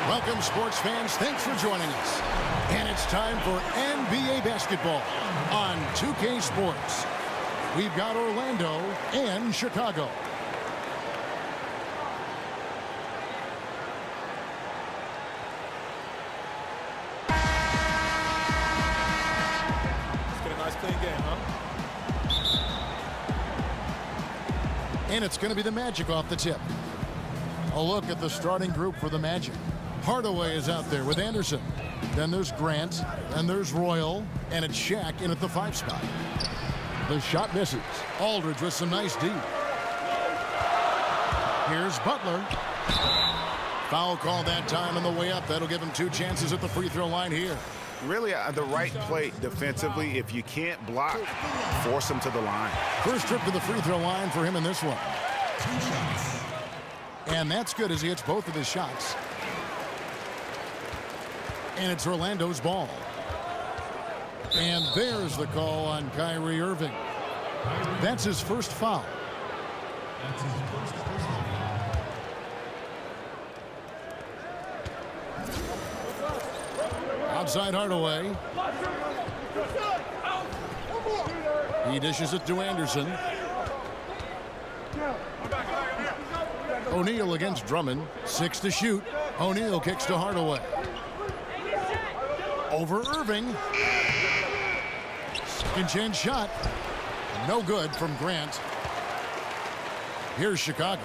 Welcome, sports fans. Thanks for joining us. And it's time for NBA basketball on 2K Sports. We've got Orlando and Chicago. Let's get a nice clean game, huh? And it's going to be the Magic off the tip. A look at the starting group for the Magic. Hardaway is out there with Anderson. Then there's Grant. And there's Royal. And it's Shaq in at the 5 spot. The shot misses. Aldridge with some nice D. Here's Butler. Foul call that time on the way up. That'll give him 2 chances at the free throw line here. Really the right play defensively. If you can't block, force him to the line. First trip to the free throw line for him in this one. And that's good as he hits both of his shots. And it's Orlando's ball. And there's the call on Kyrie Irving. That's his first foul. Outside Hardaway. He dishes it to Anderson. O'Neal against Drummond. 6 to shoot. O'Neal kicks to Hardaway. Over Irving. Second chance shot. No good from Grant. Here's Chicago.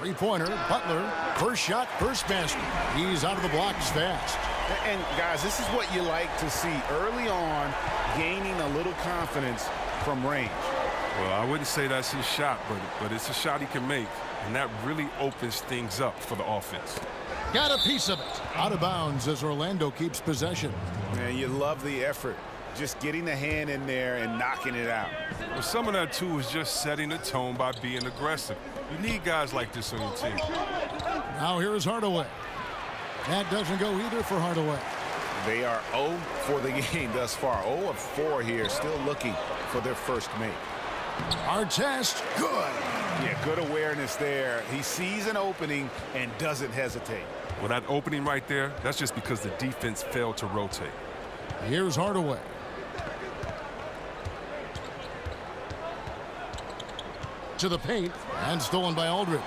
3-pointer. Butler. First shot, first basket. He's out of the blocks fast. And guys, this is what you like to see early on, gaining a little confidence from range. Well, I wouldn't say that's his shot, but it's a shot he can make, and that really opens things up for the offense. Got a piece of it. Out of bounds as Orlando keeps possession. Man, you love the effort. Just getting the hand in there and knocking it out. Well, some of that, too, is just setting the tone by being aggressive. You need guys like this on your team. Now here's Hardaway. That doesn't go either for Hardaway. They are 0 for the game thus far. 0 of 4 here, still looking for their first make. Artest, good. Yeah, good awareness there. He sees an opening and doesn't hesitate. Well, that opening right there, that's just because the defense failed to rotate. Here's Hardaway. To the paint, and stolen by Aldridge.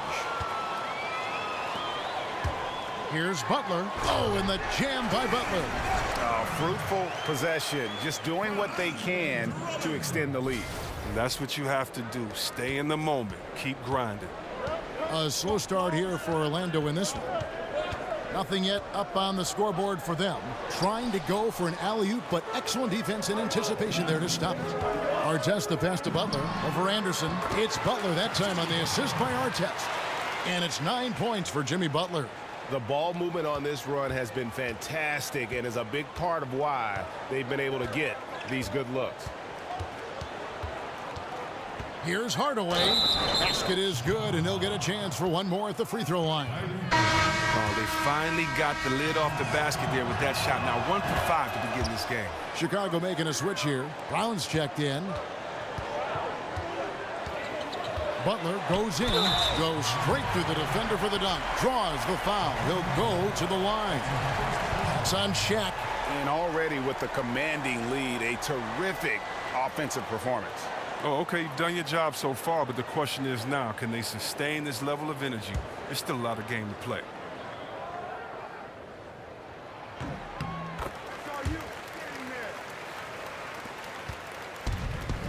Here's Butler. Oh, and the jam by Butler. Oh, fruitful possession. Just doing what they can to extend the lead. And that's what you have to do. Stay in the moment. Keep grinding. A slow start here for Orlando in this one. Nothing yet up on the scoreboard for them. Trying to go for an alley-oop, but excellent defense and anticipation there to stop it. Artest the pass to Butler. Over Anderson. It's Butler that time on the assist by Artest. And it's 9 points for Jimmy Butler. The ball movement on this run has been fantastic and is a big part of why they've been able to get these good looks. Here's Hardaway. Basket is good, and he'll get a chance for one more at the free throw line. Oh, they finally got the lid off the basket there with that shot. Now 1 for 5 to begin this game. Chicago making a switch here. Brown's checked in. Butler goes in, goes straight through the defender for the dunk. Draws the foul. He'll go to the line. It's on Shaq. And already with the commanding lead, a terrific offensive performance. Oh, okay, you've done your job so far, but the question is now, can they sustain this level of energy? There's still a lot of game to play.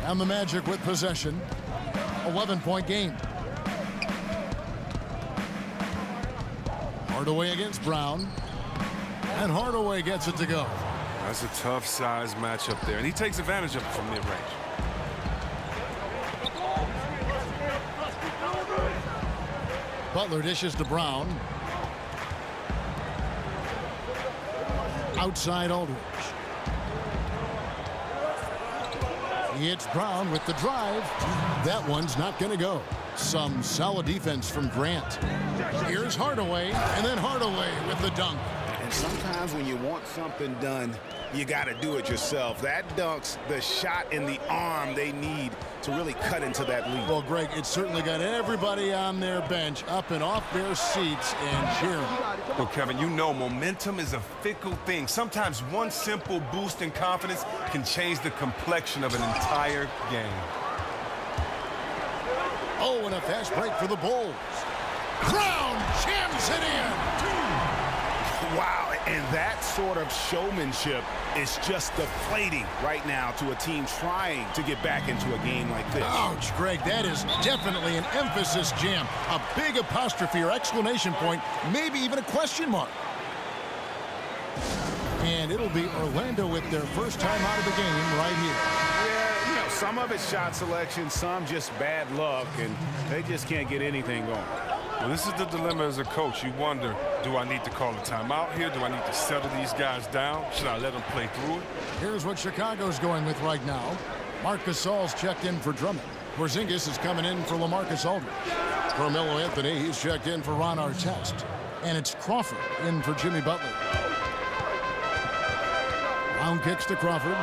And the Magic with possession. 11-point game. Hardaway against Brown. And Hardaway gets it to go. That's a tough size matchup there, and he takes advantage of it from mid-range. Butler dishes to Brown. Outside Aldridge. It's Brown with the drive. That one's not going to go. Some solid defense from Grant. Here's Hardaway, and then Hardaway with the dunk. And sometimes when you want something done, you got to do it yourself. That dunks the shot in the arm they need to really cut into that lead. Well, Greg, it certainly got everybody on their bench up and off their seats and cheering. Well, Kevin, you know momentum is a fickle thing. Sometimes one simple boost in confidence can change the complexion of an entire game. Oh, and a fast break for the Bulls. Brown jams it in. Wow, and that sort of showmanship is just deflating right now to a team trying to get back into a game like this. Ouch, Greg, that is definitely an emphasis jam. A big apostrophe or exclamation point, maybe even a question mark. And it'll be Orlando with their first time out of the game right here. Yeah, you know, some of it's shot selection, some just bad luck, and they just can't get anything going. Well, this is the dilemma as a coach. You wonder, do I need to call a timeout here? Do I need to settle these guys down? Should I let them play through it? Here's what Chicago's going with right now. Marc Gasol's checked in for Drummond. Porzingis is coming in for LaMarcus Aldridge. Carmelo Anthony, he's checked in for Ron Artest. And it's Crawford in for Jimmy Butler. Brown kicks to Crawford.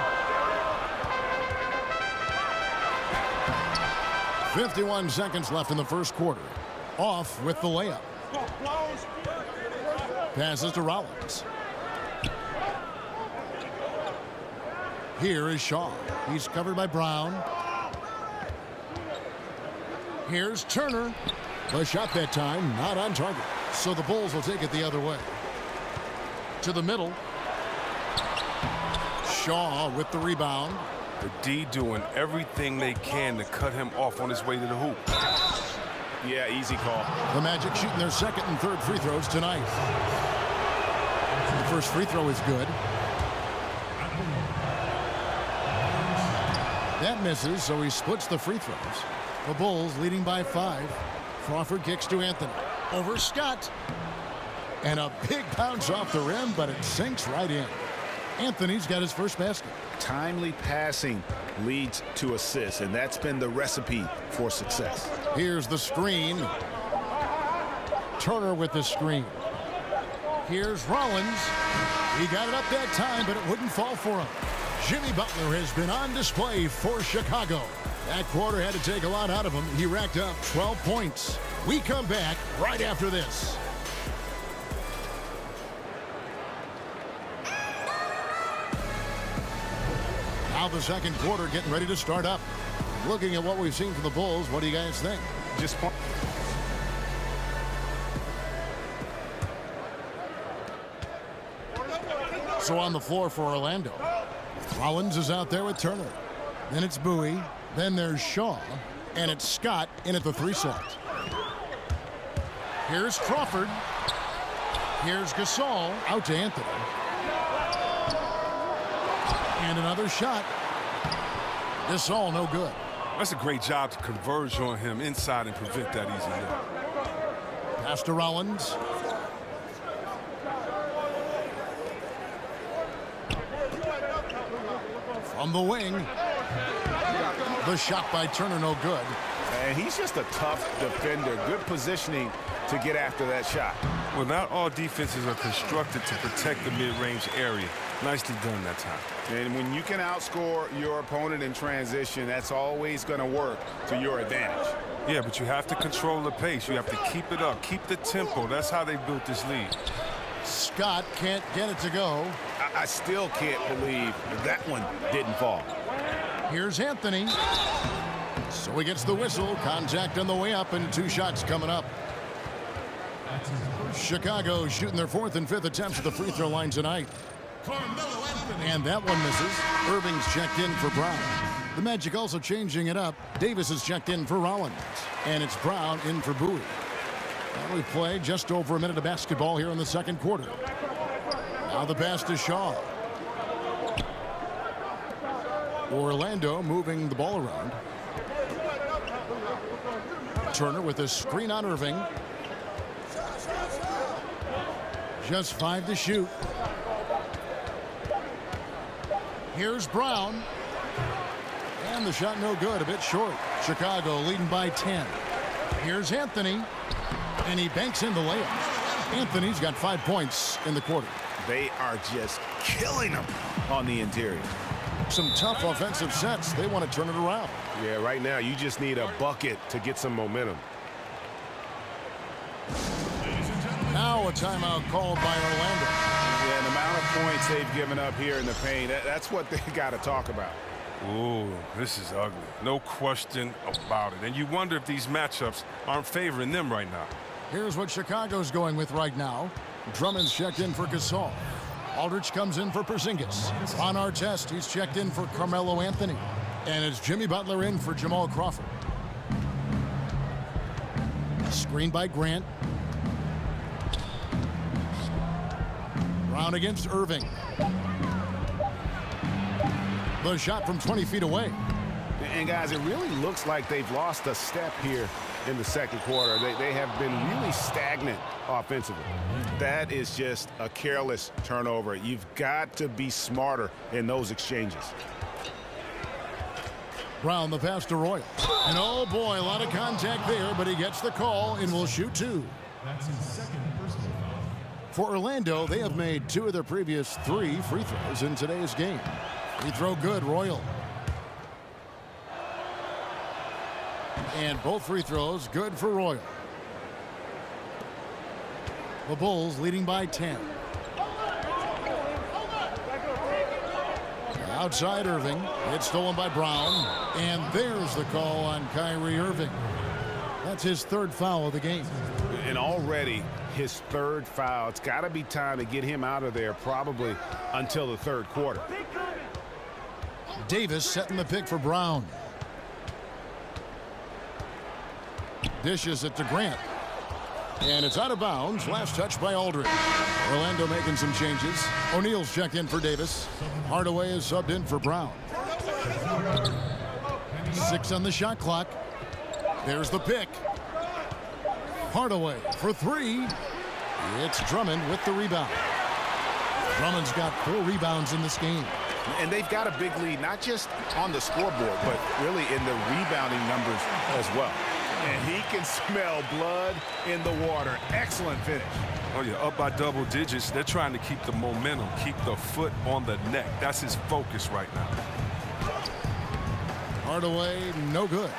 51 seconds left in the first quarter. Off with the layup. Passes to Rollins. Here is Shaw. He's covered by Brown. Here's Turner. The shot that time, not on target. So the Bulls will take it the other way. To the middle. Shaw with the rebound. The D doing everything they can to cut him off on his way to the hoop. Yeah, easy call. The Magic shooting their second and third free throws tonight. The first free throw is good. That misses, so he splits the free throws. The Bulls leading by 5. Crawford kicks to Anthony. Over Scott. And a big bounce off the rim, but it sinks right in. Anthony's got his first basket. Timely passing leads to assists, and that's been the recipe for success. Here's the screen. Turner with the screen. Here's Rollins. He got it up that time, but it wouldn't fall for him. Jimmy Butler has been on display for Chicago. That quarter had to take a lot out of him. He racked up 12 points. We come back right after this. Now the second quarter getting ready to start up. Looking at what we've seen from the Bulls, what do you guys think? Just So on the floor for Orlando. Rollins is out there with Turner. Then it's Bowie. Then there's Shaw. And it's Scott in at the 3 slot. Here's Crawford. Here's Gasol out to Anthony. And another shot. Gasol no good. That's a great job to converge on him inside and prevent that easy look. Pass to Rollins. From the wing. The shot by Turner no good. And he's just a tough defender. Good positioning to get after that shot. Well, not all defenses are constructed to protect the mid-range area. Nicely done that time. And when you can outscore your opponent in transition, that's always going to work to your advantage. Yeah, but you have to control the pace. You have to keep it up, keep the tempo. That's how they built this lead. Scott can't get it to go. I still can't believe that one didn't fall. Here's Anthony. So he gets the whistle. Contact on the way up, and 2 shots coming up. Chicago shooting their 4th and 5th attempts at the free throw line tonight. And that one misses. Irving's checked in for Brown. The Magic also changing it up. Davis is checked in for Rollins. And it's Brown in for Bowie. And we played just over a minute of basketball here in the second quarter. Now the pass to Shaw. Orlando moving the ball around. Turner with a screen on Irving. Just 5 to shoot. Here's Brown. And the shot no good, a bit short. Chicago leading by 10. Here's Anthony. And he banks in the layup. Anthony's got 5 points in the quarter. They are just killing them on the interior. Some tough offensive sets. They want to turn it around. Yeah, right now you just need a bucket to get some momentum. Now a timeout called by Orlando. Yeah, the amount of points they've given up here in the paint, that's what they got to talk about. Ooh, this is ugly. No question about it. And you wonder if these matchups aren't favoring them right now. Here's what Chicago's going with right now. Drummond's checked in for Gasol. Aldridge comes in for Porzingis. On our test, he's checked in for Carmelo Anthony. And it's Jimmy Butler in for Jamal Crawford. Screen by Grant. Brown against Irving. The shot from 20 feet away. And guys, it really looks like they've lost a step here in the second quarter. They have been really stagnant offensively. That is just a careless turnover. You've got to be smarter in those exchanges. Brown, the pass to Royal. And oh boy, a lot of contact there, but he gets the call and will shoot two. That's his second personal foul. For Orlando, they have made 2 of their previous 3 free throws in today's game. Free throw good, Royal. And both free throws good for Royal. The Bulls leading by 10. Outside Irving. It's stolen by Brown. And there's the call on Kyrie Irving. That's his 3rd foul of the game. And already his 3rd foul. It's got to be time to get him out of there probably until the 3rd quarter. Davis setting the pick for Brown. Dishes it to Grant. And it's out of bounds. Last touch by Aldridge. Orlando making some changes. O'Neal's checked in for Davis. Hardaway is subbed in for Brown. 6 on the shot clock. There's the pick. Hardaway for 3. It's Drummond with the rebound. Drummond's got 4 rebounds in this game. And they've got a big lead, not just on the scoreboard, but really in the rebounding numbers as well. And he can smell blood in the water. Excellent finish. Oh, yeah, up by double digits. They're trying to keep the momentum, keep the foot on the neck. That's his focus right now. Hardaway, no good.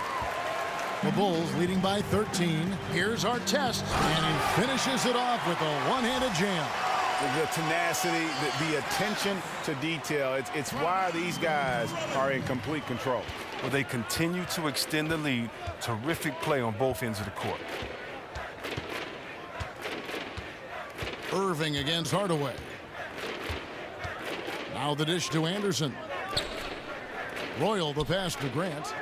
The Bulls leading by 13. Here's our test, and he finishes it off with a one-handed jam. The tenacity, the attention to detail, it's why these guys are in complete control. Well, they continue to extend the lead. Terrific play on both ends of the court. Irving against Hardaway. Now the dish to Anderson. Royal the pass to Grant.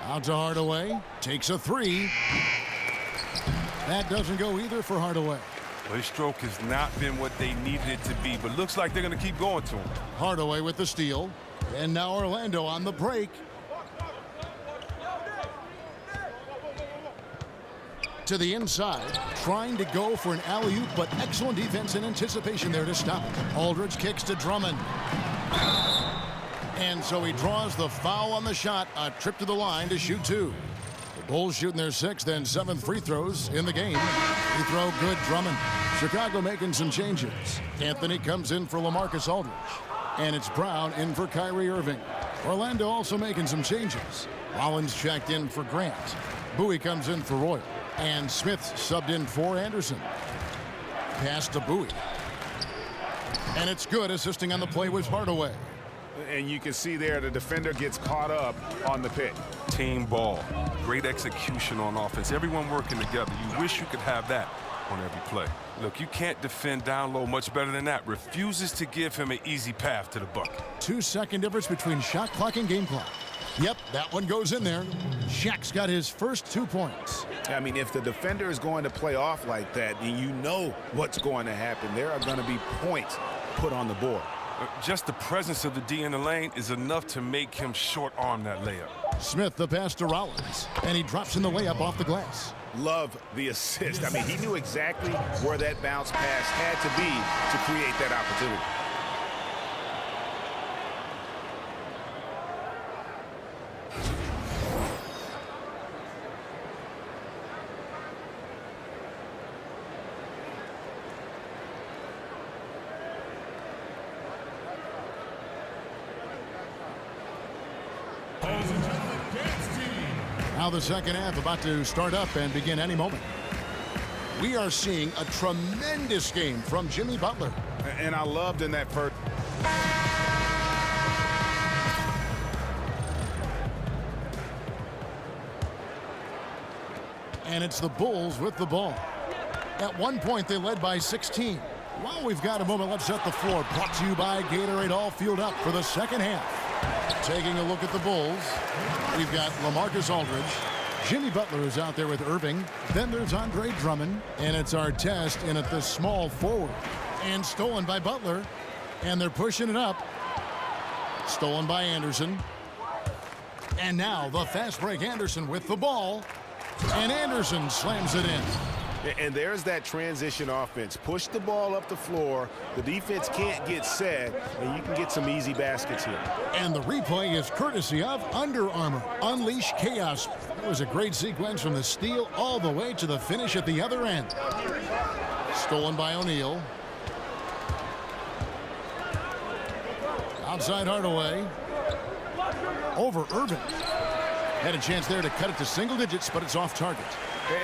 Out to Hardaway. Takes a 3. That doesn't go either for Hardaway. Well, his stroke has not been what they needed it to be, but looks like they're going to keep going to him. Hardaway with the steal. And now Orlando on the break. To the inside, trying to go for an alley-oop, but excellent defense and anticipation there to stop it. Aldridge kicks to Drummond. And so he draws the foul on the shot, a trip to the line to shoot 2. The Bulls shooting their 6th and 7th free throws in the game. Free throw good, Drummond. Chicago making some changes. Anthony comes in for LaMarcus Aldridge. And it's Brown in for Kyrie Irving. Orlando also making some changes. Rollins checked in for Grant. Bowie comes in for Royal. And Smith subbed in for Anderson. Pass to Bowie. And it's good. Assisting on the play was Hardaway. And you can see there the defender gets caught up on the pick. Team ball. Great execution on offense. Everyone working together. You wish you could have that on every play. Look, you can't defend down low much better than that. Refuses to give him an easy path to the bucket. 2-second difference between shot clock and game clock. Yep, that one goes in there. Shaq's got his first 2 points. I mean, if the defender is going to play off like that, then you know what's going to happen. There are going to be points put on the board. Just the presence of the D in the lane is enough to make him short-arm that layup. Smith the pass to Rollins, and he drops in the layup off the glass. Love the assist. I mean, he knew exactly where that bounce pass had to be to create that opportunity. Now the second half about to start up and begin any moment. We are seeing a tremendous game from Jimmy Butler. And I loved in that first. And it's the Bulls with the ball. At one point, they led by 16. While we've got a moment, let's set the floor. Brought to you by Gatorade, all fueled up for the second half. Taking a look at the Bulls, we've got LaMarcus Aldridge. Jimmy Butler is out there with Irving. Then there's Andre Drummond. And it's our test in at the small forward. And stolen by Butler. And they're pushing it up. Stolen by Anderson. And now the fast break Anderson with the ball. And Anderson slams it in. And there's that transition offense. Push the ball up the floor. The defense can't get set, and you can get some easy baskets here. And the replay is courtesy of Under Armour. Unleash chaos. It was a great sequence from the steal all the way to the finish at the other end. Stolen by O'Neal. Outside Hardaway. Over Irving. Had a chance there to cut it to single digits, but it's off target.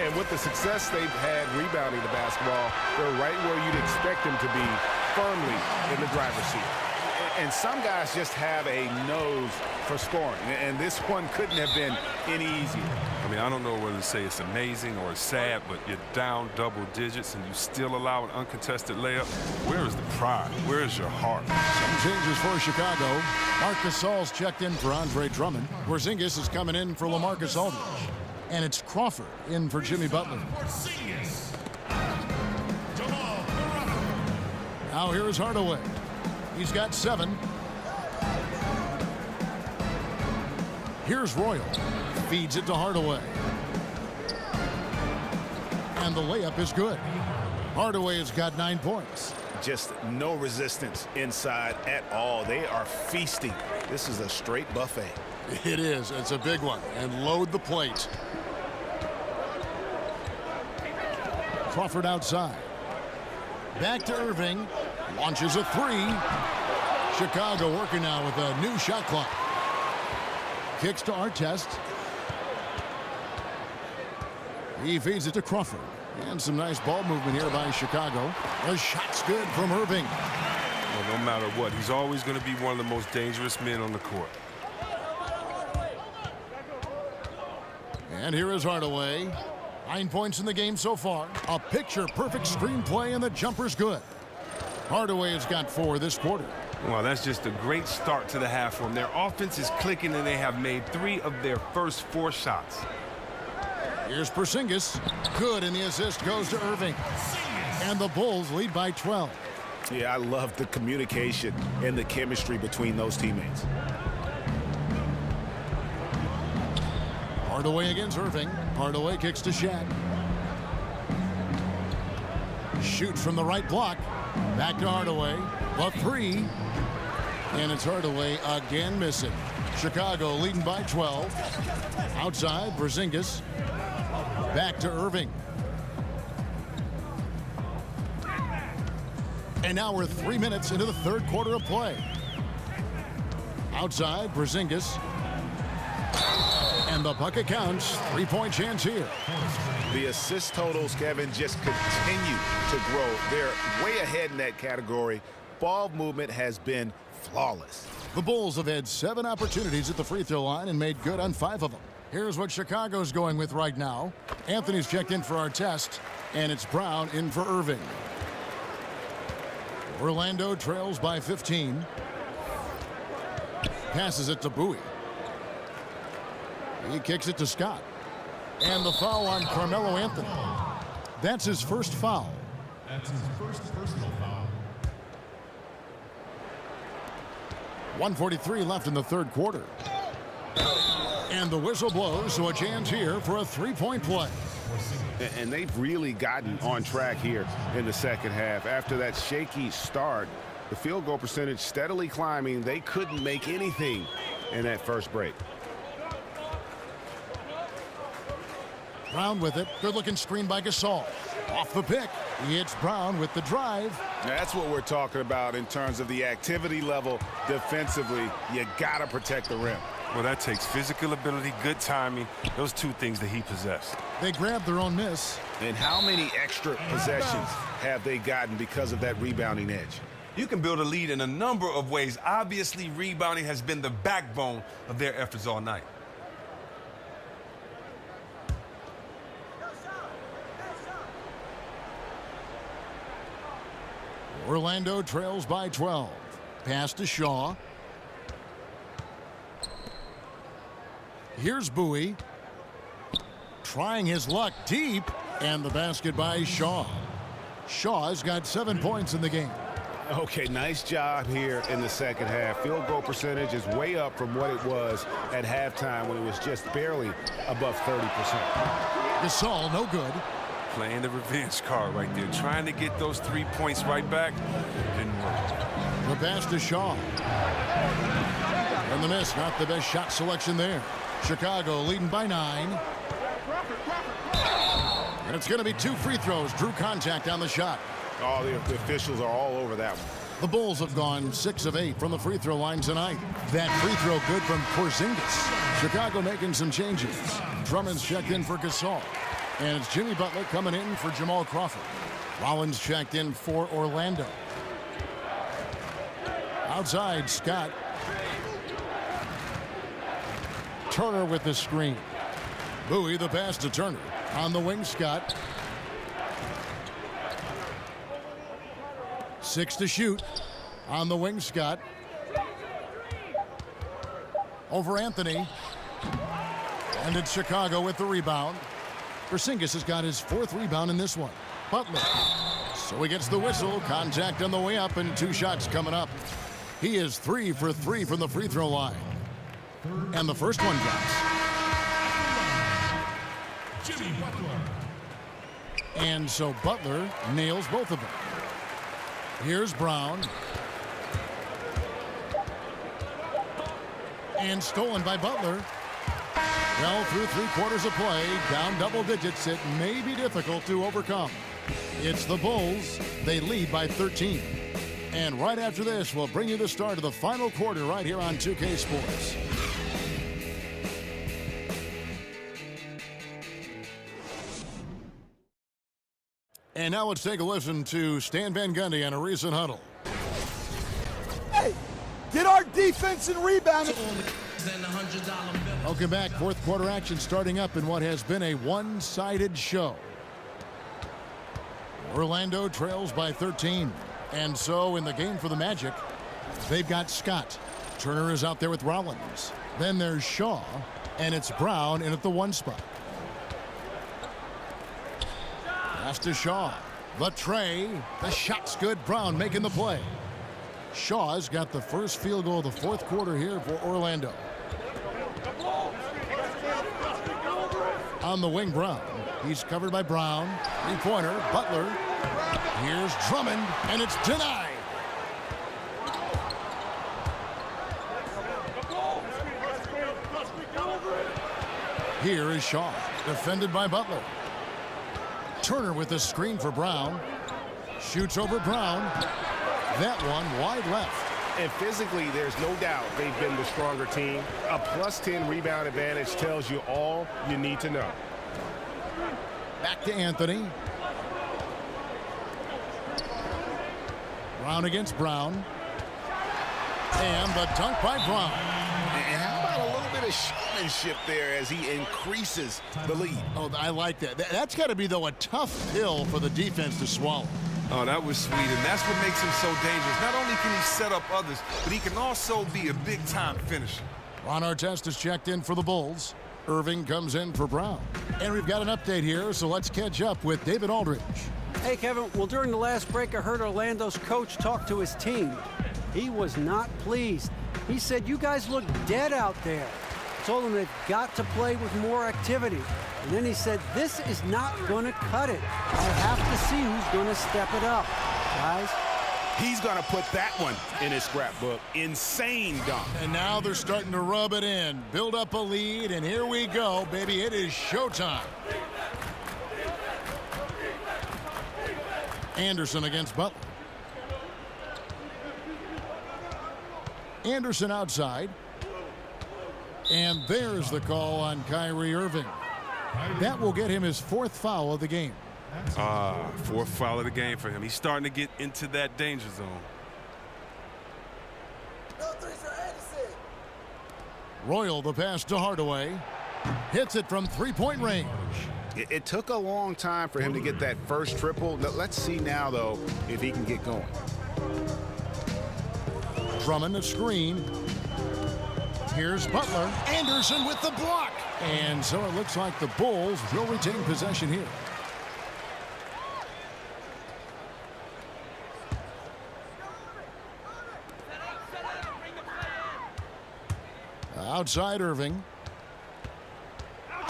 And with the success they've had rebounding the basketball, they're right where you'd expect them to be, firmly in the driver's seat. And some guys just have a nose for scoring, and this one couldn't have been any easier. I mean, I don't know whether to say it's amazing or it's sad, but you're down double digits and you still allow an uncontested layup. Where is the pride? Where is your heart? Some changes for Chicago. Marc Gasol's checked in for Andre Drummond. Porzingis is coming in for LaMarcus Aldridge. And it's Crawford in for Jimmy Butler. Now here is Hardaway. He's got 7. Here's Royal. Feeds it to Hardaway. And the layup is good. Hardaway has got 9 points. Just no resistance inside at all. They are feasting. This is a straight buffet. It is. It's a big one. And load the plate. Crawford outside. Back to Irving. Launches a 3. Chicago working now with a new shot clock. Kicks to Artest. He feeds it to Crawford. And some nice ball movement here by Chicago. The shot's good from Irving. Well, no matter what, he's always going to be one of the most dangerous men on the court. And here is Hardaway. 9 points in the game so far. A picture-perfect screenplay, and the jumper's good. Hardaway has got 4 this quarter. Well, that's just a great start to the half for them. Their offense is clicking, and they have made 3 of their first 4 shots. Here's Porzingis. Good, and the assist goes to Irving. And the Bulls lead by 12. Yeah, I love the communication and the chemistry between those teammates. Hardaway against Irving. Hardaway kicks to Shaq. Shoots from the right block. Back to Hardaway. The 3. And it's Hardaway again missing. Chicago leading by 12. Outside, Porzingis. Back to Irving. And now we're 3 minutes into the third quarter of play. Outside, Porzingis. And the bucket counts. 3-point chance here. The assist totals, Kevin, just continue to grow. They're way ahead in that category. Ball movement has been flawless. The Bulls have had 7 opportunities at the free throw line and made good on 5 of them. Here's what Chicago's going with right now. Anthony's checked in for Artest, and it's Brown in for Irving. Orlando trails by 15. Passes it to Bowie. He kicks it to Scott. And the foul on Carmelo Anthony. That's his first foul. That's his first personal foul. 1:43 left in the third quarter. And the whistle blows, so a chance here for a 3-point play. And they've really gotten on track here in the second half. After that shaky start, the field goal percentage steadily climbing. They couldn't make anything in that first break. Brown with it. Good looking screen by Gasol. Off the pick. It's Brown with the drive. That's what we're talking about in terms of the activity level defensively. You got to protect the rim. Well, that takes physical ability, good timing, those two things that he possessed. They grabbed their own miss. And how many extra possessions have they gotten because of that rebounding edge? You can build a lead in a number of ways. Obviously, rebounding has been the backbone of their efforts all night. Orlando trails by 12. Pass to Shaw. Here's Bowie. Trying his luck deep. And the basket by Shaw. Shaw's got 7 points in the game. Okay, nice job here in the second half. Field goal percentage is way up from what it was at halftime when it was just barely above 30%. Gasol, no good. Playing the revenge card right there. Trying to get those 3 points right back. Didn't work. The pass to Shaw. And the miss, not the best shot selection there. Chicago leading by 9. And it's going to be 2 free throws. Drew contact on the shot. Oh, the officials are all over that one. The Bulls have gone 6 of 8 from the free throw line tonight. That free throw good from Porzingis. Chicago making some changes. Drummond's checked in for Gasol. And it's Jimmy Butler coming in for Jamal Crawford. Rollins checked in for Orlando. Outside, Scott. Turner with the screen. Bowie the pass to Turner. On the wing, Scott. 6 to shoot. On the wing, Scott. Over Anthony. And it's Chicago with the rebound. Porzingis has got his 4th rebound in this one. Butler. So he gets the whistle. Contact on the way up and 2 shots coming up. He is 3 for 3 from the free throw line. And the first one drops. Jimmy Butler. And so Butler nails both of them. Here's Brown. And stolen by Butler. Well, through 3/4 of play, down double digits, it may be difficult to overcome. It's the Bulls. They lead by 13. And right after this, we'll bring you the start of the final quarter right here on 2K Sports. And now let's take a listen to Stan Van Gundy on a recent huddle. Hey, get our defense and rebound. Welcome back. 4th quarter action starting up in what has been a one-sided show. Orlando trails by 13. And so in the game for the Magic, they've got Scott. Turner is out there with Rollins. Then there's Shaw. And it's Brown in at the 1 spot. Pass to Shaw. The tray. The shot's good. Brown making the play. Shaw's got the first field goal of the 4th quarter here for Orlando. On the wing, Brown. He's covered by Brown. 3-pointer. Butler. Here's Drummond, and it's denied. Here is Shaw, defended by Butler. Turner with the screen for Brown. Shoots over Brown. That one wide left. And physically, there's no doubt they've been the stronger team. A +10 rebound advantage tells you all you need to know. Back to Anthony. Brown against Brown. And the dunk by Brown. And how about a little bit of showmanship there as he increases the lead? Oh, I like that. That's got to be, though, a tough pill for the defense to swallow. Oh, that was sweet, and that's what makes him so dangerous. Not only can he set up others, but he can also be a big-time finisher. Ron Artest is checked in for the Bulls. Irving comes in for Brown. And we've got an update here, so let's catch up with David Aldridge. Hey, Kevin. Well, during the last break, I heard Orlando's coach talk to his team. He was not pleased. He said, you guys look dead out there. Told them they've got to play with more activity. And then he said, this is not going to cut it. I have to see who's going to step it up. Guys. He's going to put that one in his scrapbook. Insane dunk. And now they're starting to rub it in. Build up a lead, and here we go, baby. It is showtime. Anderson against Butler. Anderson outside. And there's the call on Kyrie Irving. That will get him his 4th foul of the game. 4th foul of the game for him. He's starting to get into that danger zone. Royal the pass to Hardaway. Hits it from 3-point range. It took a long time for him to get that first triple. Let's see now, though, if he can get going. Drummond a screen. Here's Butler. Anderson with the block. And so it looks like the Bulls will retain possession here. Outside Irving.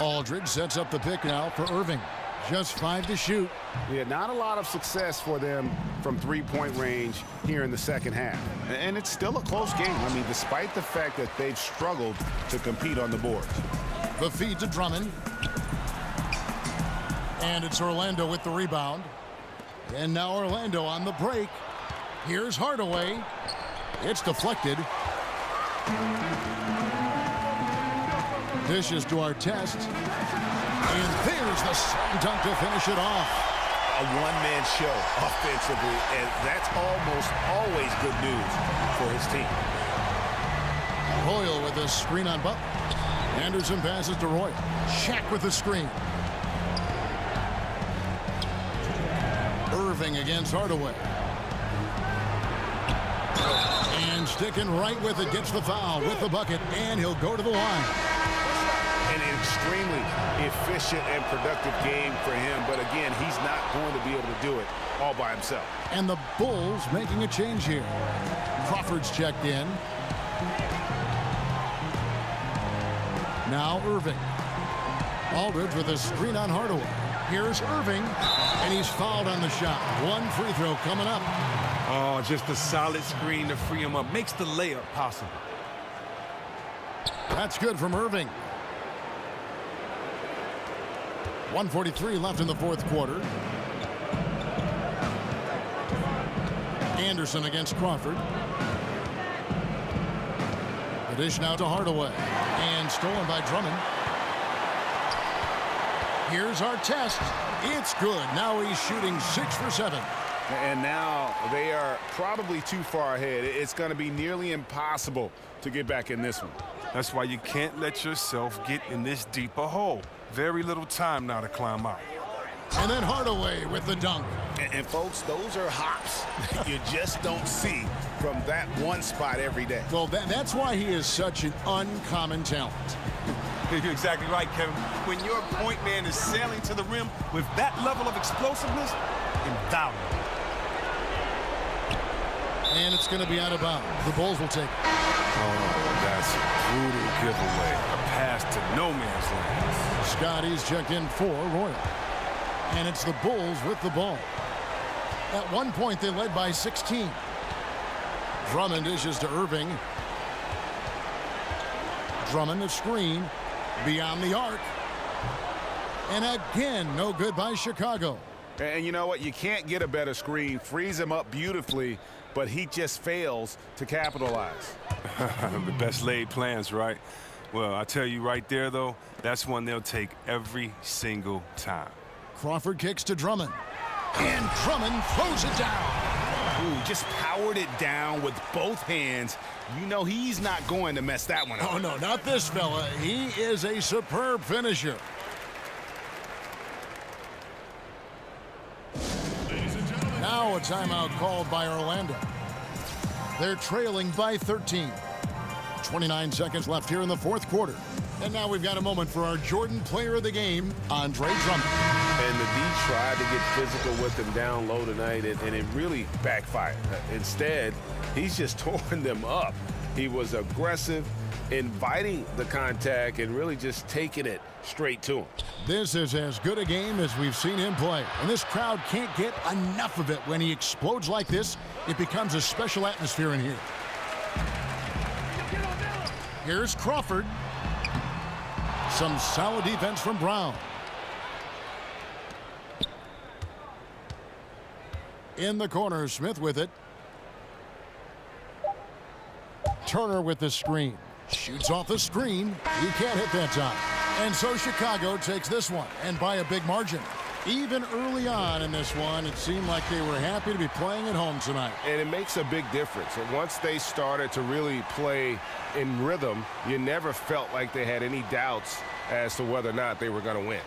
Aldridge sets up the pick now for Irving. Just 5 to shoot. Yeah, not a lot of success for them from 3-point range here in the second half. And it's still a close game. I mean, despite the fact that they've struggled to compete on the boards. The feed to Drummond. And it's Orlando with the rebound. And now Orlando on the break. Here's Hardaway. It's deflected. Dishes to Artest. And there's the slam dunk to finish it off. A one-man show offensively, and that's almost always good news for his team. Royal with a screen on Butler. Anderson passes to Royal. Shaq with the screen. Irving against Hardaway. And sticking right with it, gets the foul with the bucket, and he'll go to the line. An extremely efficient and productive game for him, but again, he's not going to be able to do it all by himself. And the Bulls making a change here. Crawford's checked in. Now Irving. Aldridge with a screen on Hardaway. Here's Irving, and he's fouled on the shot. 1 free throw coming up. Oh, just a solid screen to free him up. Makes the layup possible. That's good from Irving. 1:43 left in the 4th quarter. Anderson against Crawford. The dish now to Hardaway. And stolen by Drummond. Here's Artest. It's good. Now he's shooting 6 for 7. And now they are probably too far ahead. It's going to be nearly impossible to get back in this one. That's why you can't let yourself get in this deep a hole. Very little time now to climb out. And then Hardaway with the dunk. And folks, those are hops you just don't see from that one spot every day. Well, that's why he is such an uncommon talent. You're exactly right, Kevin. When your point man is sailing to the rim with that level of explosiveness, invaluable. And it's going to be out of bounds. The Bulls will take it. Oh, that's a brutal giveaway. A pass to no man's land. Scotty's checked in for Royal. And it's the Bulls with the ball. At one point, they led by 16. Drummond dishes to Irving. Drummond a screen. Beyond the arc. And again, no good by Chicago. And you know what? You can't get a better screen. Frees him up beautifully, but he just fails to capitalize. The best laid plans, right? Well, I tell you right there, though, that's one they'll take every single time. Crawford kicks to Drummond. And Drummond throws it down. Ooh, just powered it down with both hands. You know he's not going to mess that one up. Oh, no, not this fella. He is a superb finisher. Now a timeout called by Orlando. They're trailing by 13. 29 seconds left here in the 4th quarter. And now we've got a moment for our Jordan Player of the Game, Andre Drummond. And the D tried to get physical with him down low tonight, and it really backfired. Instead, he's just torn them up. He was aggressive, inviting the contact, and really just taking it straight to him. This is as good a game as we've seen him play. And this crowd can't get enough of it. When he explodes like this, it becomes a special atmosphere in here. Here's Crawford. Some solid defense from Brown. In the corner, Smith with it. Turner with the screen. Shoots off the screen. He can't hit that time. And so Chicago takes this one, and by a big margin. Even early on in this one, it seemed like they were happy to be playing at home tonight. And it makes a big difference. And once they started to really play in rhythm, you never felt like they had any doubts as to whether or not they were going to win.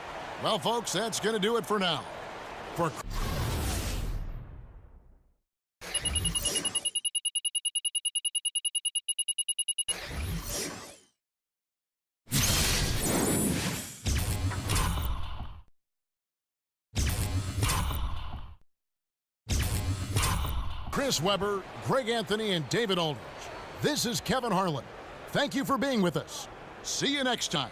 Well, folks, that's going to do it for now. For Chris Webber, Greg Anthony, and David Aldridge, this is Kevin Harlan. Thank you for being with us. See you next time.